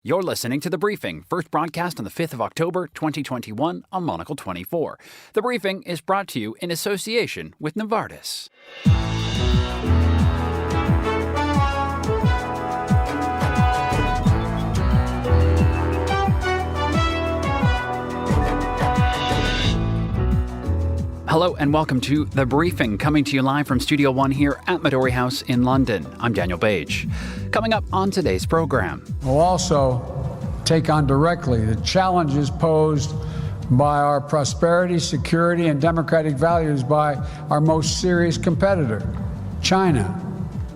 You're listening to The Briefing, first broadcast on the 5th of October, 2021 on Monocle 24. The Briefing is brought to you in association with Novartis. Hello and welcome to The Briefing, coming to you live from Studio One here at Midori House in London. I'm Daniel Page. Coming up on today's program. We'll also take on directly the challenges posed by our prosperity, security, and democratic values by our most serious competitor, China.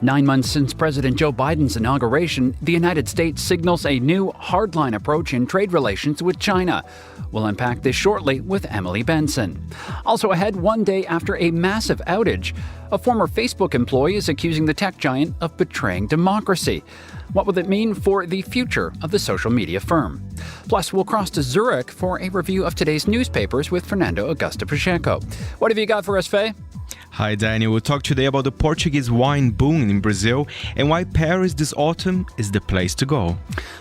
9 months since President Joe Biden's inauguration, the United States signals a new hardline approach in trade relations with China. We'll unpack this shortly with Emily Benson. Also ahead, one day after a massive outage, a former Facebook employee is accusing the tech giant of betraying democracy. What will it mean for the future of the social media firm? Plus, we'll cross to Zurich for a review of today's newspapers with Fernando Augusto Pacheco. What have you got for us, Faye? Hi, Daniel. We'll talk today about the Portuguese wine boom in Brazil and why Paris this autumn is the place to go.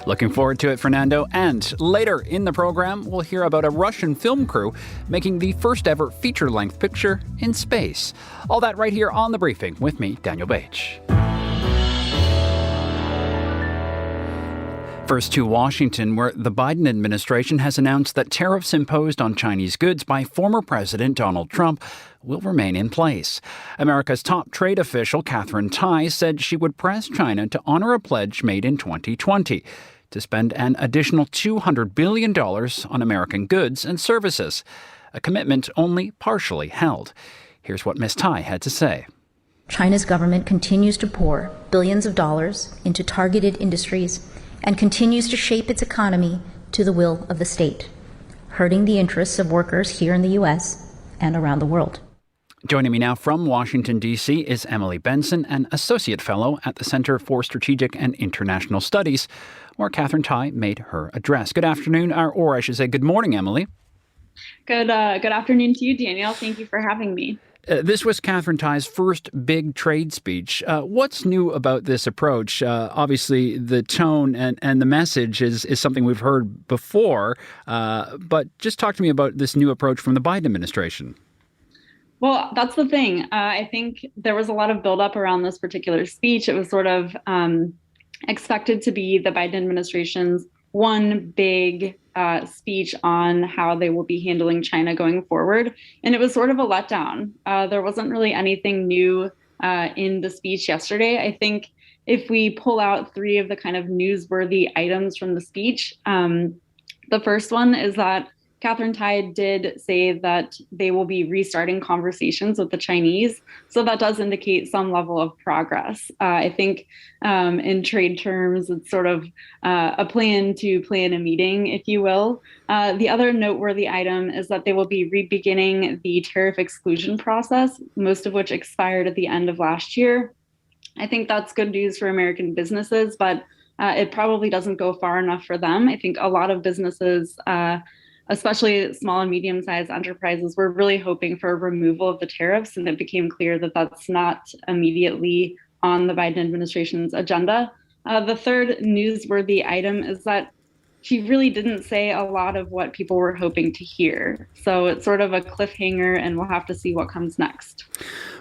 Looking forward to it, Fernando. And later in the program, we'll hear about a Russian film crew making the first ever feature-length picture in space. All that right here on The Briefing with me, Daniel Page. First to Washington, where the Biden administration has announced that tariffs imposed on Chinese goods by former President Donald Trump will remain in place. America's top trade official, Katherine Tai, said she would press China to honor a pledge made in 2020 to spend an additional $200 billion on American goods and services, a commitment only partially held. Here's what Ms. Tai had to say. China's government continues to pour billions of dollars into targeted industries and continues to shape its economy to the will of the state, hurting the interests of workers here in the U.S. and around the world. Joining me now from Washington, D.C. is Emily Benson, an Associate Fellow at the Center for Strategic and International Studies, where Katherine Tai made her address. Good afternoon, or I should say good morning, Emily. Good afternoon to you, Daniel. Thank you for having me. This was Katherine Tai's first big trade speech. What's new about this approach? Obviously, the tone and the message is something we've heard before, but just talk to me about this new approach from the Biden administration. Well, that's the thing. I think there was a lot of buildup around this particular speech. It was sort of expected to be the Biden administration's one big speech on how they will be handling China going forward. And it was sort of a letdown. There wasn't really anything new in the speech yesterday. I think if we pull out three of the kind of newsworthy items from the speech, the first one is that Katherine Tai did say that they will be restarting conversations with the Chinese. So that does indicate some level of progress. I think in trade terms, it's sort of a plan to plan a meeting, if you will. The other noteworthy item is that they will be re-beginning the tariff exclusion process, most of which expired at the end of last year. I think that's good news for American businesses, but it probably doesn't go far enough for them. I think a lot of businesses, especially small and medium-sized enterprises, were really hoping for a removal of the tariffs, and it became clear that that's not immediately on the Biden administration's agenda. The third newsworthy item is that she really didn't say a lot of what people were hoping to hear. So it's sort of a cliffhanger, and we'll have to see what comes next.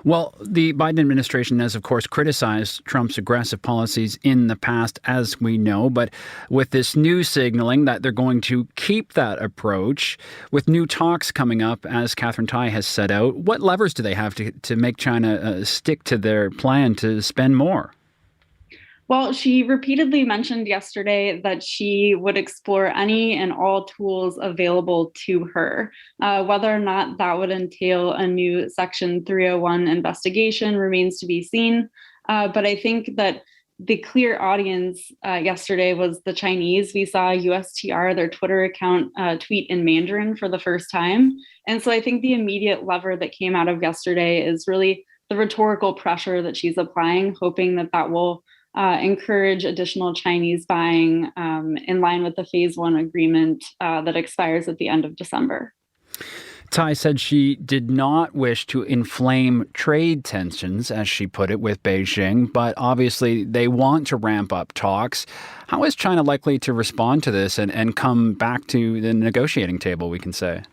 Well, the Biden administration has, of course, criticized Trump's aggressive policies in the past, as we know. But with this new signaling that they're going to keep that approach, with new talks coming up, as Katherine Tai has set out, what levers do they have to make China stick to their plan to spend more? Well, she repeatedly mentioned yesterday that she would explore any and all tools available to her. Whether or not that would entail a new Section 301 investigation remains to be seen. But I think that the clear audience yesterday was the Chinese. We saw USTR, their Twitter account, tweet in Mandarin for the first time. And so I think the immediate lever that came out of yesterday is really the rhetorical pressure that she's applying, hoping that that will encourage additional Chinese buying in line with the Phase 1 agreement that expires at the end of December. Tsai said she did not wish to inflame trade tensions, as she put it, with Beijing, but obviously they want to ramp up talks. How is China likely to respond to this and come back to the negotiating table, we can say?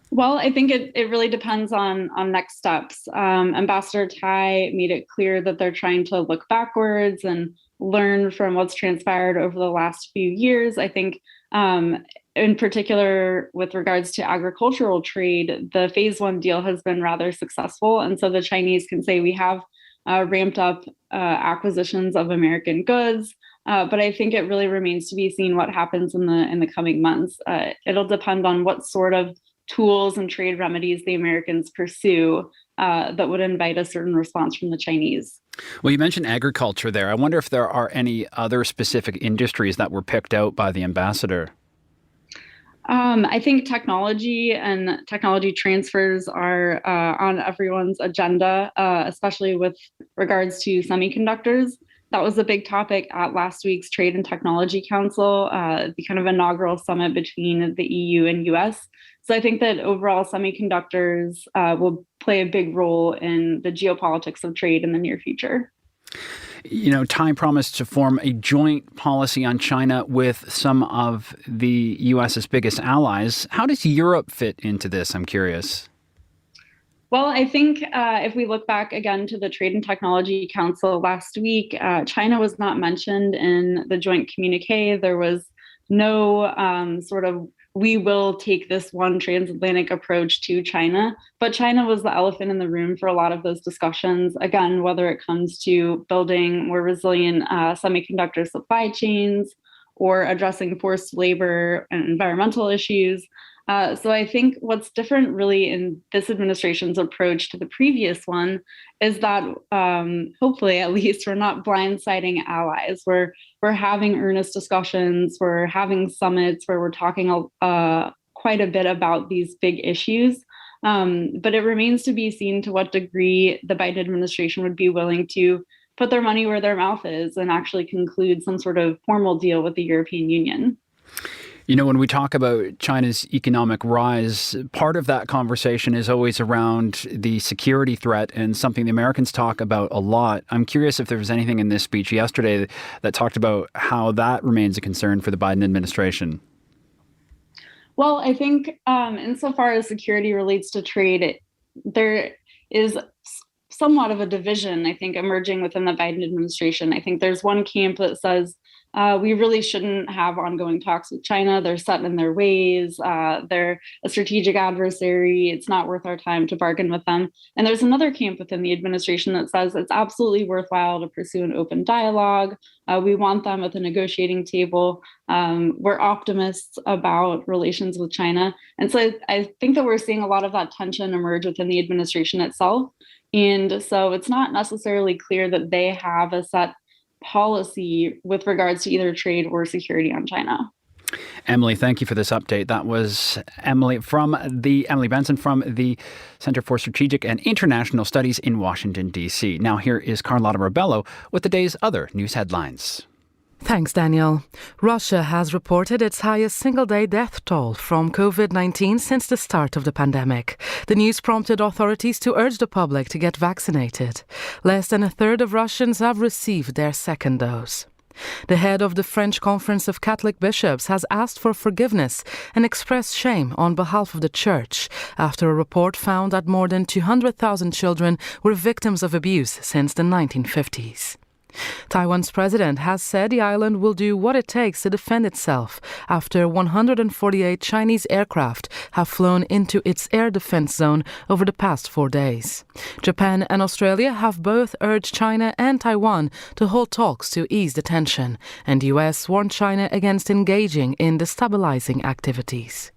Well, I think it really depends on next steps. Ambassador Tai made it clear that they're trying to look backwards and learn from what's transpired over the last few years. I think in particular, with regards to agricultural trade, the phase one deal has been rather successful. And so the Chinese can say we have ramped up acquisitions of American goods. But I think it really remains to be seen what happens in the coming months. It'll depend on what sort of tools and trade remedies the Americans pursue that would invite a certain response from the Chinese. Well, you mentioned agriculture there. I wonder if there are any other specific industries that were picked out by the ambassador. I think technology and technology transfers are on everyone's agenda, especially with regards to semiconductors. That was a big topic at last week's Trade and Technology Council, the kind of inaugural summit between the EU and US. So I think that overall semiconductors will play a big role in the geopolitics of trade in the near future. You know, Tsai promised to form a joint policy on China with some of the US's biggest allies. How does Europe fit into this? I'm curious. Well, I think if we look back again to the Trade and Technology Council last week, China was not mentioned in the joint communique. There was no sort of we will take this one transatlantic approach to China. But China was the elephant in the room for a lot of those discussions. Again, whether it comes to building more resilient semiconductor supply chains or addressing forced labor and environmental issues. So I think what's different really in this administration's approach to the previous one is that hopefully, at least, we're not blindsiding allies. We're having earnest discussions. We're having summits where we're talking quite a bit about these big issues. But it remains to be seen to what degree the Biden administration would be willing to put their money where their mouth is and actually conclude some sort of formal deal with the European Union. You know, when we talk about China's economic rise, part of that conversation is always around the security threat and something the Americans talk about a lot. I'm curious if there was anything in this speech yesterday that talked about how that remains a concern for the Biden administration. Well, I think insofar as security relates to trade, there is somewhat of a division, I think, emerging within the Biden administration. I think there's one camp that says, we really shouldn't have ongoing talks with China. They're set in their ways. They're a strategic adversary. It's not worth our time to bargain with them. And there's another camp within the administration that says it's absolutely worthwhile to pursue an open dialogue. We want them at the negotiating table. We're optimists about relations with China. And so I think that we're seeing a lot of that tension emerge within the administration itself. And so it's not necessarily clear that they have a set policy with regards to either trade or security on China. Emily, thank you for this update. That was Emily Benson from the Center for Strategic and International Studies in Washington, D.C. Now here is Carlotta Rebello with the day's other news headlines. Thanks, Daniel. Russia has reported its highest single-day death toll from COVID-19 since the start of the pandemic. The news prompted authorities to urge the public to get vaccinated. Less than a third of Russians have received their second dose. The head of the French Conference of Catholic Bishops has asked for forgiveness and expressed shame on behalf of the Church after a report found that more than 200,000 children were victims of abuse since the 1950s. Taiwan's president has said the island will do what it takes to defend itself after 148 Chinese aircraft have flown into its air defense zone over the past 4 days. Japan and Australia have both urged China and Taiwan to hold talks to ease the tension, and the US warned China against engaging in destabilizing activities.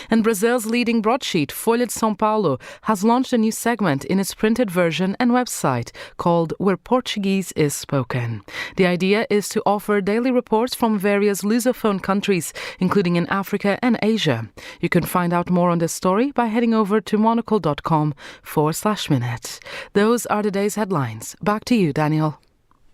And Brazil's leading broadsheet, Folha de São Paulo, has launched a new segment in its printed version and website called Where Portuguese is Spoken. The idea is to offer daily reports from various Lusophone countries, including in Africa and Asia. You can find out more on this story by heading over to monocle.com/minute. Those are the day's headlines. Back to you, Daniel.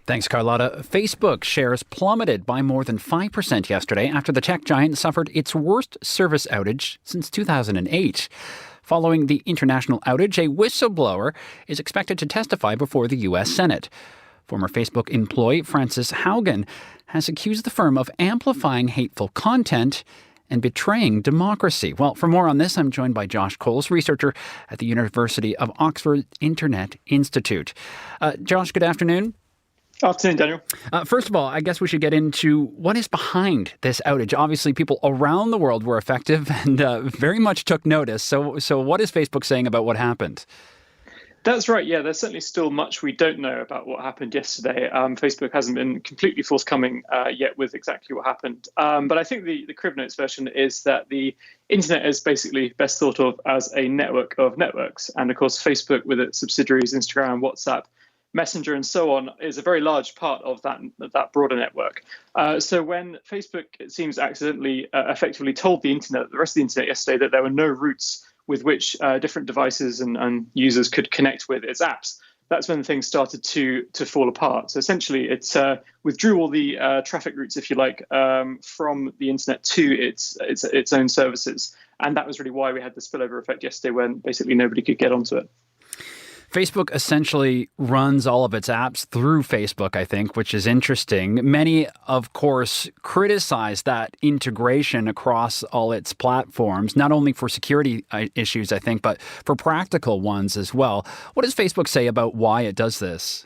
Thanks, Carlotta. Facebook shares plummeted by more than 5% yesterday after the tech giant suffered its worst service outage since 2008. Following the international outage, a whistleblower is expected to testify before the U.S. Senate. Former Facebook employee Frances Haugen has accused the firm of amplifying hateful content and betraying democracy. Well, for more on this, I'm joined by Josh Coles, researcher at the University of Oxford Internet Institute. Josh, good afternoon. Afternoon, Daniel. First of all, I guess we should get into what is behind this outage. Obviously, people around the world were affected and very much took notice. So what is Facebook saying about what happened? That's right. Yeah, there's certainly still much we don't know about what happened yesterday. Facebook hasn't been completely forthcoming yet with exactly what happened. But I think the Crib Notes version is that the internet is basically best thought of as a network of networks. And of course, Facebook with its subsidiaries, Instagram, WhatsApp, Messenger and so on is a very large part of that broader network. So when Facebook, it seems, accidentally effectively told the internet, the rest of the internet yesterday, that there were no routes with which different devices and users could connect with its apps, that's when things started to fall apart. So essentially, it withdrew all the traffic routes, if you like, from the internet to its own services. And that was really why we had the spillover effect yesterday when basically nobody could get onto it. Facebook essentially runs all of its apps through Facebook, I think, which is interesting. Many, of course, criticize that integration across all its platforms, not only for security issues, I think, but for practical ones as well. What does Facebook say about why it does this?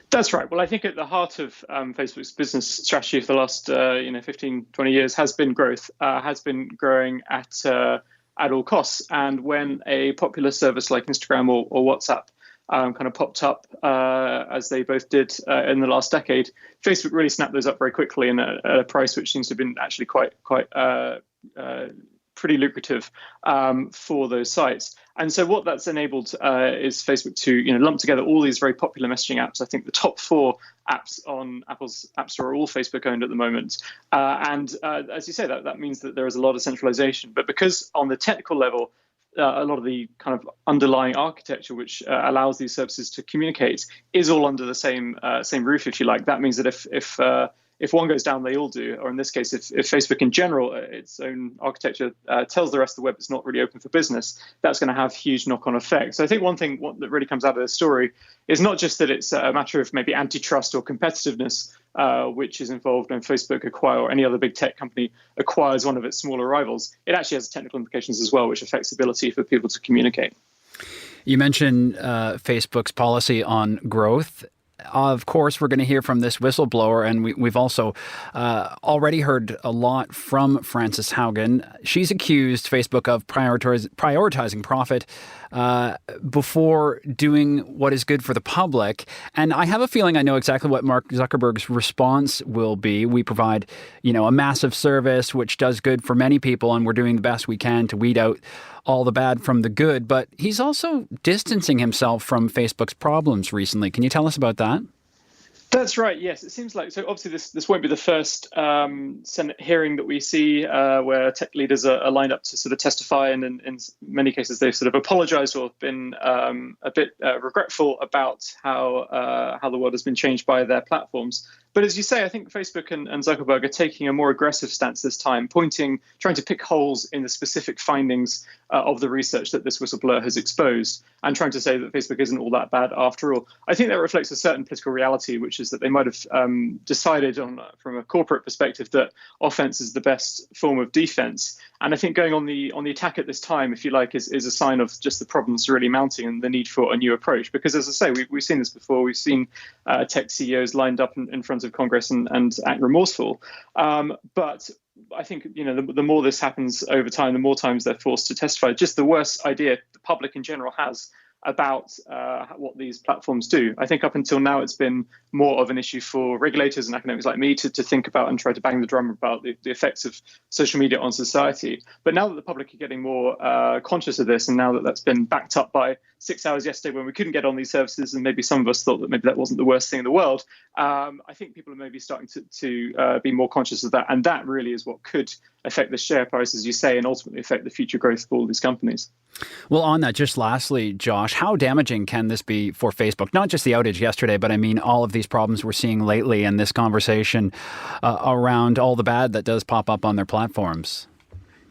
That's right. Well, I think at the heart of Facebook's business strategy for the last 15, 20 years has been growth, has been growing at all costs. And when a popular service like Instagram or WhatsApp kind of popped up, as they both did in the last decade, Facebook really snapped those up very quickly and at a price which seems to have been actually quite pretty lucrative for those sites. And so what that's enabled is Facebook to lump together all these very popular messaging apps. I think the top 4 apps on Apple's App Store are all Facebook owned at the moment. And as you say, that means that there is a lot of centralization. But because on the technical level, a lot of the kind of underlying architecture which allows these services to communicate is all under the same roof, if you like. That means that if one goes down, they all do. Or in this case, if Facebook in general, its own architecture tells the rest of the web it's not really open for business, that's going to have huge knock-on effects. So I think one thing that really comes out of this story is not just that it's a matter of maybe antitrust or competitiveness, which is involved when Facebook or any other big tech company acquires one of its smaller rivals. It actually has technical implications as well, which affects the ability for people to communicate. You mentioned Facebook's policy on growth. Of course, we're going to hear from this whistleblower, and we've also already heard a lot from Frances Haugen. She's accused Facebook of prioritizing profit before doing what is good for the public. And I have a feeling I know exactly what Mark Zuckerberg's response will be. We provide, a massive service which does good for many people, and we're doing the best we can to weed out all the bad from the good. But he's also distancing himself from Facebook's problems recently. Can you tell us about that? That's right. Yes, it seems like so. Obviously, this won't be the first Senate hearing that we see where tech leaders are lined up to sort of testify, and in many cases they've sort of apologized or been a bit regretful about how the world has been changed by their platforms. But as you say, I think Facebook and Zuckerberg are taking a more aggressive stance this time, trying to pick holes in the specific findings of the research that this whistleblower has exposed, and trying to say that Facebook isn't all that bad after all. I think that reflects a certain political reality, which is that they might have decided from a corporate perspective that offense is the best form of defense. And I think going on the attack at this time, if you like, is a sign of just the problems really mounting and the need for a new approach. Because as I say, we've seen this before. We've seen tech CEOs lined up in front of Congress and act remorseful. But I think, the more this happens over time, the more times they're forced to testify. Just the worse idea the public in general has about what these platforms do. I think up until now, it's been more of an issue for regulators and academics like me to think about and try to bang the drum about the effects of social media on society. But now that the public are getting more conscious of this, and now that that's been backed up by 6 hours yesterday when we couldn't get on these services, and maybe some of us thought that maybe that wasn't the worst thing in the world, I think people are maybe starting to be more conscious of that. And that really is what could affect the share price, as you say, and ultimately affect the future growth of all these companies. Well, on that, just lastly, Josh, how damaging can this be for Facebook? Not just the outage yesterday, but I mean all of these problems we're seeing lately and this conversation around all the bad that does pop up on their platforms.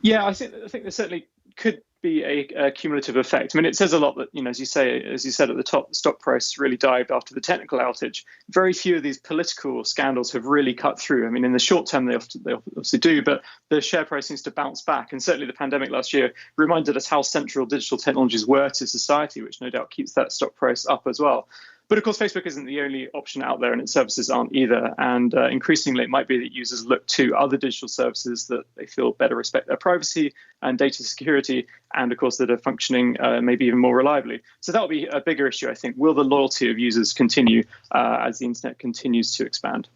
Yeah, I think there certainly could be a cumulative effect. I mean, it says a lot that, as you said at the top, the stock price really dived after the technical outage. Very few of these political scandals have really cut through. I mean, in the short term, they obviously do, but the share price seems to bounce back. And certainly the pandemic last year reminded us how central digital technologies were to society, which no doubt keeps that stock price up as well. But of course, Facebook isn't the only option out there, and its services aren't either. And increasingly, it might be that users look to other digital services that they feel better respect their privacy and data security, and of course, that are functioning maybe even more reliably. So that will be a bigger issue, I think. Will the loyalty of users continue as the internet continues to expand?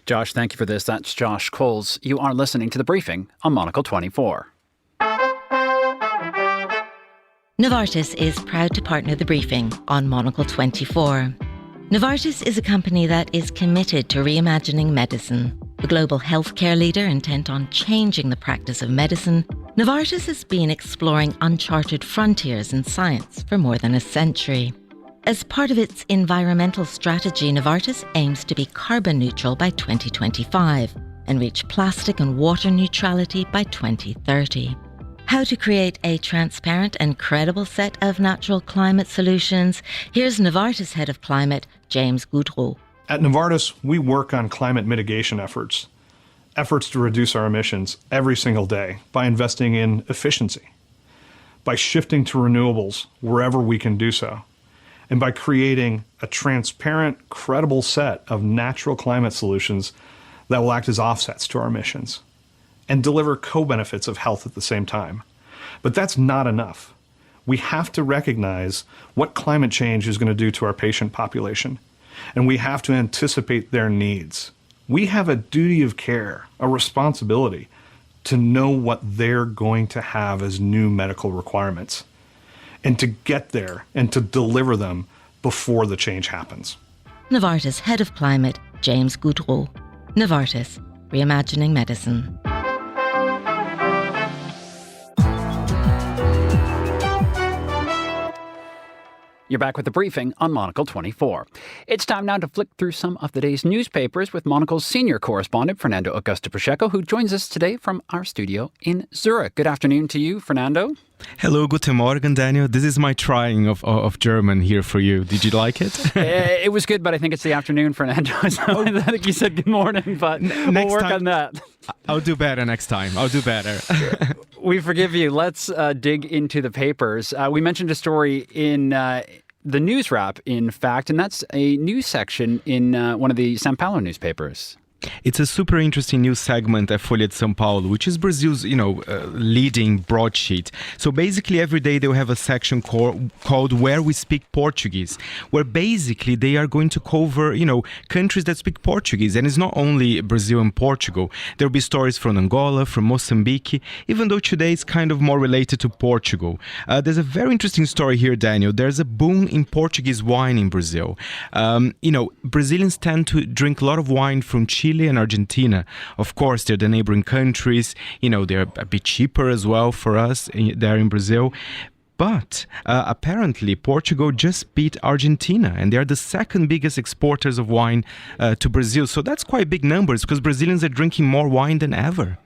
Josh, thank you for this. That's Josh Coles. You are listening to The Briefing on Monocle 24. Novartis is proud to partner The Briefing on Monocle 24. Novartis is a company that is committed to reimagining medicine. A global healthcare leader intent on changing the practice of medicine, Novartis has been exploring uncharted frontiers in science for more than a century. As part of its environmental strategy, Novartis aims to be carbon neutral by 2025 and reach plastic and water neutrality by 2030. How to create a transparent and credible set of natural climate solutions. Here's Novartis Head of Climate, James Goodrow. At Novartis, we work on climate mitigation efforts to reduce our emissions every single day by investing in efficiency, by shifting to renewables wherever we can do so, and by creating a transparent, credible set of natural climate solutions that will act as offsets to our emissions and deliver co-benefits of health at the same time. But that's not enough. We have to recognize what climate change is going to do to our patient population, and we have to anticipate their needs. We have a duty of care, a responsibility to know what they're going to have as new medical requirements, and to get there and to deliver them before the change happens. Novartis Head of Climate, James Goodrow. Novartis, reimagining medicine. You're back with The Briefing on Monocle 24. It's time now to flick through some of the day's newspapers with Monocle's senior correspondent, Fernando Augusto Pacheco, who joins us today from our studio in Zurich. Good afternoon to you, Fernando. Hello, guten Morgen, Daniel. This is my trying of German here for you. Did you like it? It was good, but I think it's the afternoon, Fernando. So I think you said good morning, but we'll work on that. I'll do better next time. I'll do better. We forgive you. Let's dig into the papers. We mentioned a story in the news wrap, in fact, and that's a news section in one of the São Paulo newspapers. It's a super interesting news segment at Folha de São Paulo, which is Brazil's, leading broadsheet. So basically every day they'll have a section called Where We Speak Portuguese, where basically they are going to cover, countries that speak Portuguese. And it's not only Brazil and Portugal. There'll be stories from Angola, from Mozambique, even though today it's kind of more related to Portugal. There's a very interesting story here, Daniel. There's a boom in Portuguese wine in Brazil. Brazilians tend to drink a lot of wine from Chile and Argentina. Of course, they're the neighboring countries. They're a bit cheaper as well for us there in Brazil. But apparently, Portugal just beat Argentina, and they're the second biggest exporters of wine to Brazil. So that's quite big numbers because Brazilians are drinking more wine than ever.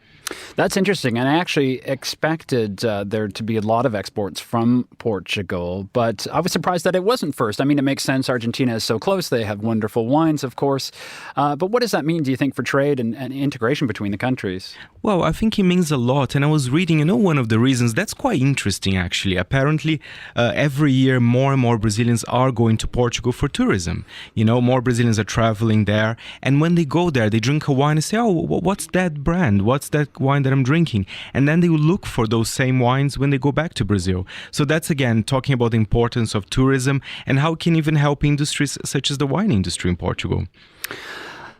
That's interesting, and I actually expected there to be a lot of exports from Portugal, but I was surprised that it wasn't first. I mean, it makes sense. Argentina is so close. They have wonderful wines, of course. But what does that mean, do you think, for trade and integration between the countries? Well, I think it means a lot. And I was reading, one of the reasons, that's quite interesting, actually. Apparently, every year, more and more Brazilians are going to Portugal for tourism. More Brazilians are traveling there. And when they go there, they drink a wine and say, oh, what's that brand? What's that wine that I'm drinking? And then they will look for those same wines when they go back to Brazil. So that's, again, talking about the importance of tourism and how it can even help industries such as the wine industry in Portugal.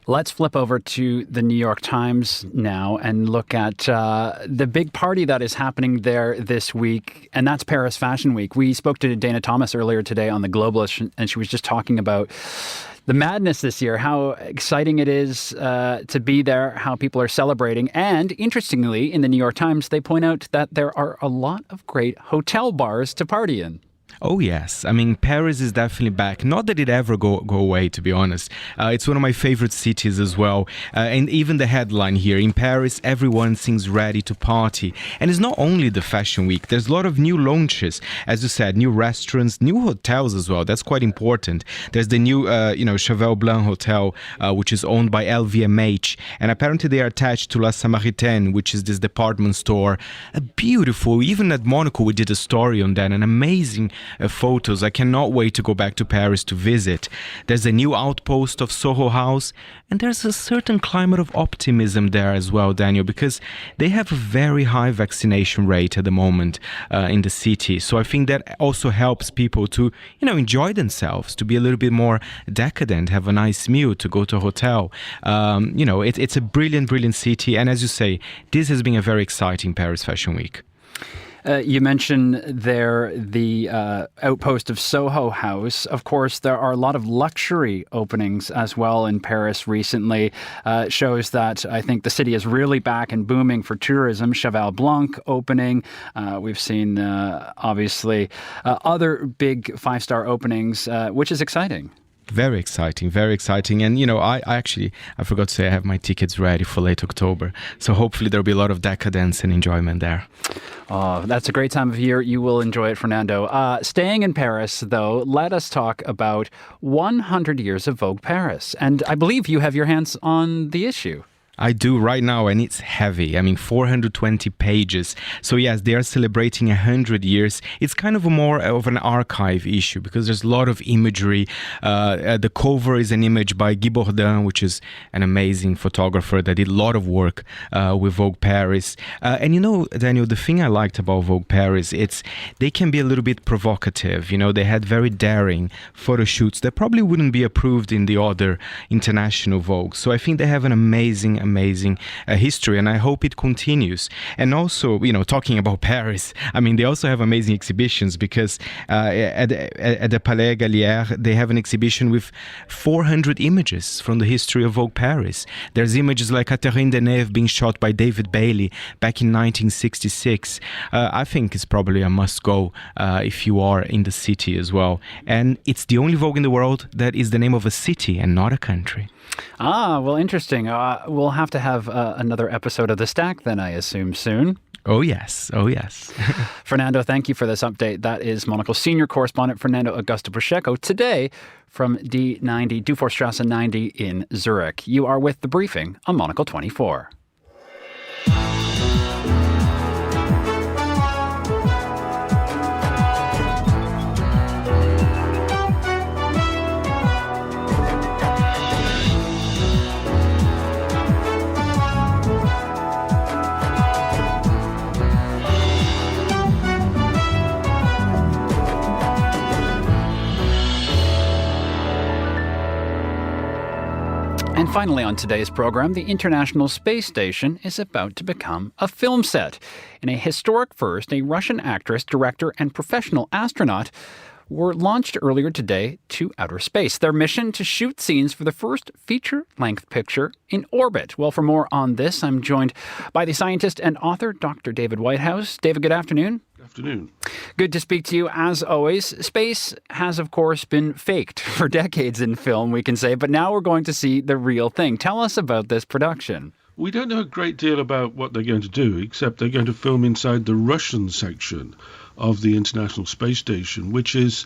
Let's flip over to the New York Times now and look at the big party that is happening there this week, and that's Paris Fashion Week. We spoke to Dana Thomas earlier today on The Globalist, and she was just talking about the madness this year, how exciting it is to be there, how people are celebrating. And interestingly, in the New York Times, they point out that there are a lot of great hotel bars to party in. Oh, yes. I mean, Paris is definitely back. Not that it ever go away, to be honest. It's one of my favorite cities as well. And even the headline here, in Paris, everyone seems ready to party. And it's not only the fashion week. There's a lot of new launches, as you said, new restaurants, new hotels as well. That's quite important. There's the new, Cheval Blanc Hotel, which is owned by LVMH. And apparently they are attached to La Samaritaine, which is this department store. Beautiful. Even at Monaco, we did a story on that. An amazing photos. I cannot wait to go back to Paris to visit. There's a new outpost of Soho House, and there's a certain climate of optimism there as well, Daniel, because they have a very high vaccination rate at the moment in the city. So I think that also helps people to, enjoy themselves, to be a little bit more decadent, have a nice meal, to go to a hotel. It's a brilliant, brilliant city. And as you say, this has been a very exciting Paris Fashion Week. You mentioned there the outpost of Soho House. Of course, there are a lot of luxury openings as well in Paris recently. Shows that I think the city is really back and booming for tourism. Cheval Blanc opening. We've seen, obviously, other big five-star openings, which is exciting. Very exciting, very exciting. And, I forgot to say I have my tickets ready for late October. So hopefully there'll be a lot of decadence and enjoyment there. Oh, that's a great time of year. You will enjoy it, Fernando. Staying in Paris, though, let us talk about 100 years of Vogue Paris. And I believe you have your hands on the issue. I do right now, and it's heavy. 420 pages. So yes, they are celebrating 100 years. It's kind of more of an archive issue because there's a lot of imagery. The cover is an image by Guy Bourdin, which is an amazing photographer that did a lot of work with Vogue Paris. And Daniel, the thing I liked about Vogue Paris, they can be a little bit provocative. They had very daring photo shoots that probably wouldn't be approved in the other international Vogue. So I think they have an amazing history, and I hope it continues. And also, talking about Paris, they also have amazing exhibitions because at the Palais Gallière, they have an exhibition with 400 images from the history of Vogue Paris. There's images like Catherine Deneuve being shot by David Bailey back in 1966. I think it's probably a must-go if you are in the city as well. And it's the only Vogue in the world that is the name of a city and not a country. Ah, well, interesting. We'll have to have another episode of The Stack then, I assume, soon. Oh, yes. Fernando, thank you for this update. That is Monocle senior correspondent Fernando Augusto Pacheco today from D90, Dufourstrasse 90 in Zurich. You are with The Briefing on Monocle 24. And finally on today's program, the International Space Station is about to become a film set. In a historic first, a Russian actress, director, and professional astronaut were launched earlier today to outer space. Their mission to shoot scenes for the first feature-length picture in orbit. Well, for more on this, I'm joined by the scientist and author, Dr. David Whitehouse. David, good afternoon. Afternoon. Good to speak to you as always. Space has, of course, been faked for decades in film, we can say, but now we're going to see the real thing. Tell us about this production. We don't know a great deal about what they're going to do, except they're going to film inside the Russian section of the International Space Station, which is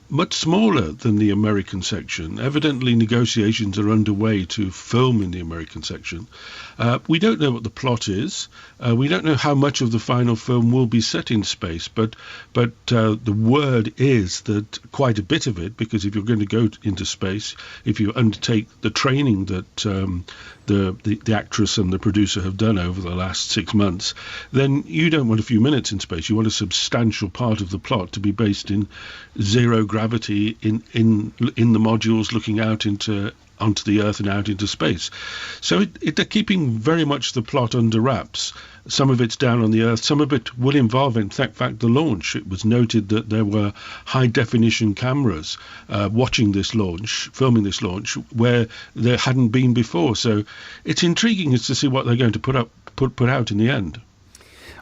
much smaller than the American section. Evidently, negotiations are underway to film in the American section. We don't know what the plot is. We don't know how much of the final film will be set in space, but the word is that quite a bit of it, because if you're going to go into space, if you undertake the training that the actress and the producer have done over the last 6 months, then you don't want a few minutes in space. You want a substantial part of the plot to be based in zero gravity in the modules looking out into onto the Earth and out into space. So they're keeping very much the plot under wraps. Some of it's down on the Earth, some of it will involve, in fact, the launch. It was noted that there were high-definition cameras watching this launch, filming this launch, where there hadn't been before. So it's intriguing as to see what they're going to put out in the end.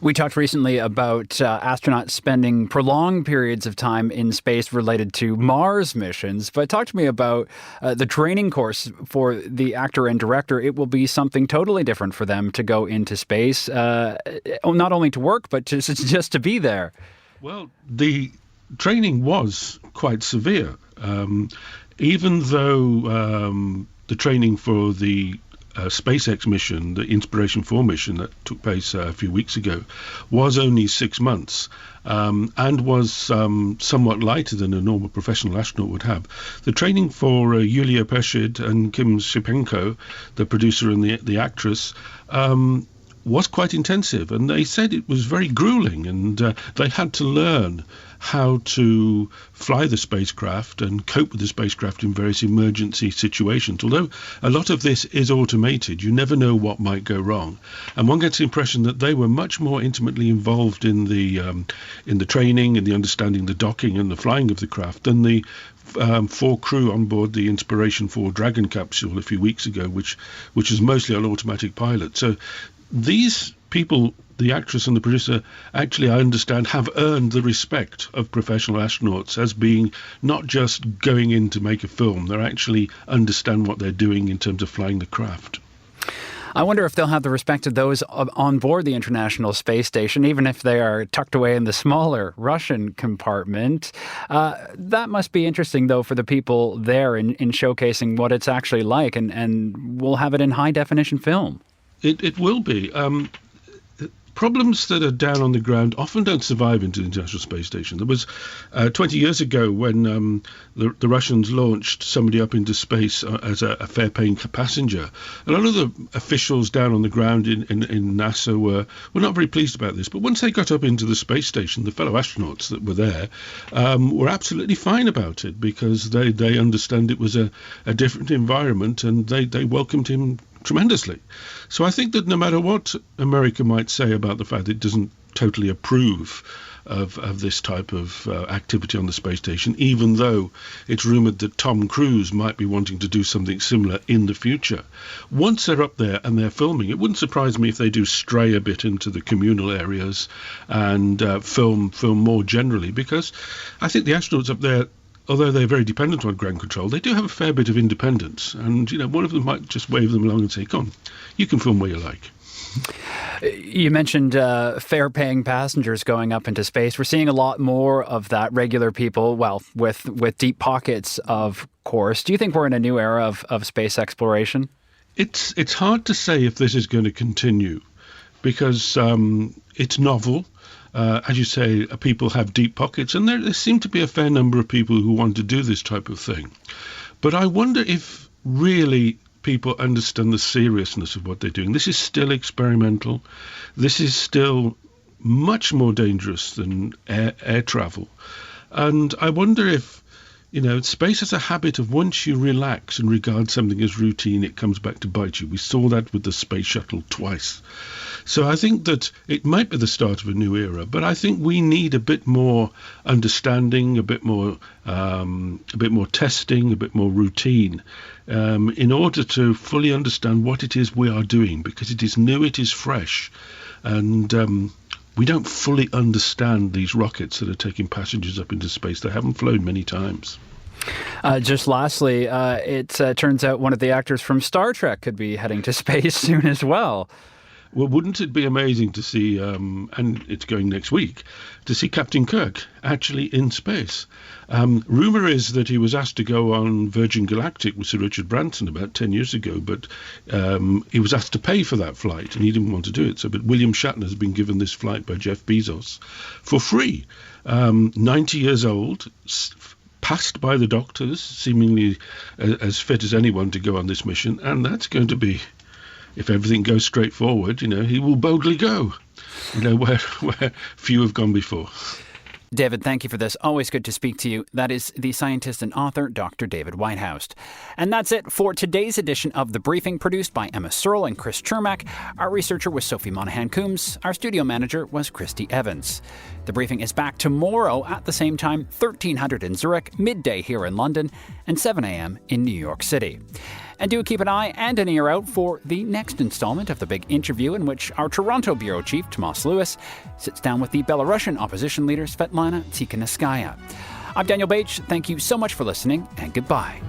We talked recently about astronauts spending prolonged periods of time in space related to Mars missions. But talk to me about the training course for the actor and director. It will be something totally different for them to go into space, not only to work, but just to be there. Well, the training was quite severe. Even though the training for the SpaceX mission, the Inspiration 4 mission that took place a few weeks ago, was only 6 months and was somewhat lighter than a normal professional astronaut would have. The training for Yulia Pershid and Kim Shipenko, the producer and the actress, was quite intensive, and they said it was very grueling, and they had to learn how to fly the spacecraft and cope with the spacecraft in various emergency situations. Although a lot of this is automated, you never know what might go wrong, and one gets the impression that they were much more intimately involved in the training and the understanding the docking and the flying of the craft than the 4 crew on board the Inspiration 4 Dragon capsule a few weeks ago, which is mostly on automatic pilot. So these people, the actress and the producer, actually, I understand, have earned the respect of professional astronauts as being not just going in to make a film. They actually understand what they're doing in terms of flying the craft. I wonder if they'll have the respect of those on board the International Space Station, even if they are tucked away in the smaller Russian compartment. That must be interesting, though, for the people there in showcasing what it's actually like, and we'll have it in high-definition film. It will be. Problems that are down on the ground often don't survive into the International Space Station. There was 20 years ago when the Russians launched somebody up into space as a fare-paying passenger. A lot of the officials down on the ground in NASA were not very pleased about this. But once they got up into the space station, the fellow astronauts that were there were absolutely fine about it, because they understand it was a different environment, and they welcomed him tremendously. So I think that no matter what America might say about the fact it doesn't totally approve of this type of activity on the space station, even though it's rumoured that Tom Cruise might be wanting to do something similar in the future, once they're up there and they're filming, it wouldn't surprise me if they do stray a bit into the communal areas and film more generally, because I think the astronauts up there, although they're very dependent on ground control, they do have a fair bit of independence. And, one of them might just wave them along and say, come on, you can film where you like. You mentioned fare-paying passengers going up into space. We're seeing a lot more of that, regular people, well, with deep pockets, of course. Do you think we're in a new era of space exploration? It's hard to say if this is going to continue, because it's novel. As you say, people have deep pockets, and there seem to be a fair number of people who want to do this type of thing. But I wonder if really people understand the seriousness of what they're doing. This is still experimental. This is still much more dangerous than air travel. And I wonder if, space has a habit of, once you relax and regard something as routine, it comes back to bite you. We saw that with the space shuttle twice. So I think that it might be the start of a new era, but I think we need a bit more understanding, a bit more testing, a bit more routine, in order to fully understand what it is we are doing, because it is new, it is fresh, and we don't fully understand these rockets that are taking passengers up into space. They haven't flown many times. Just lastly, it turns out one of the actors from Star Trek could be heading to space soon as well. Well, wouldn't it be amazing to see, and it's going next week, to see Captain Kirk actually in space? Rumour is that he was asked to go on Virgin Galactic with Sir Richard Branson about 10 years ago, but he was asked to pay for that flight, and he didn't want to do it. But William Shatner has been given this flight by Jeff Bezos for free. 90 years old, passed by the doctors, seemingly as fit as anyone to go on this mission, and that's going to be, if everything goes straight forward, he will boldly go, where few have gone before. David, thank you for this. Always good to speak to you. That is the scientist and author, Dr. David Whitehouse. And that's it for today's edition of The Briefing, produced by Emma Searle and Chris Chermak. Our researcher was Sophie Monahan-Coombs. Our studio manager was Christy Evans. The Briefing is back tomorrow at the same time, 1300 in Zurich, midday here in London, and 7 a.m. in New York City. And do keep an eye and an ear out for the next installment of the big interview, in which our Toronto bureau chief, Tomas Lewis, sits down with the Belarusian opposition leader, Svetlana Tikhanovskaya. I'm Daniel Bache. Thank you so much for listening, and goodbye.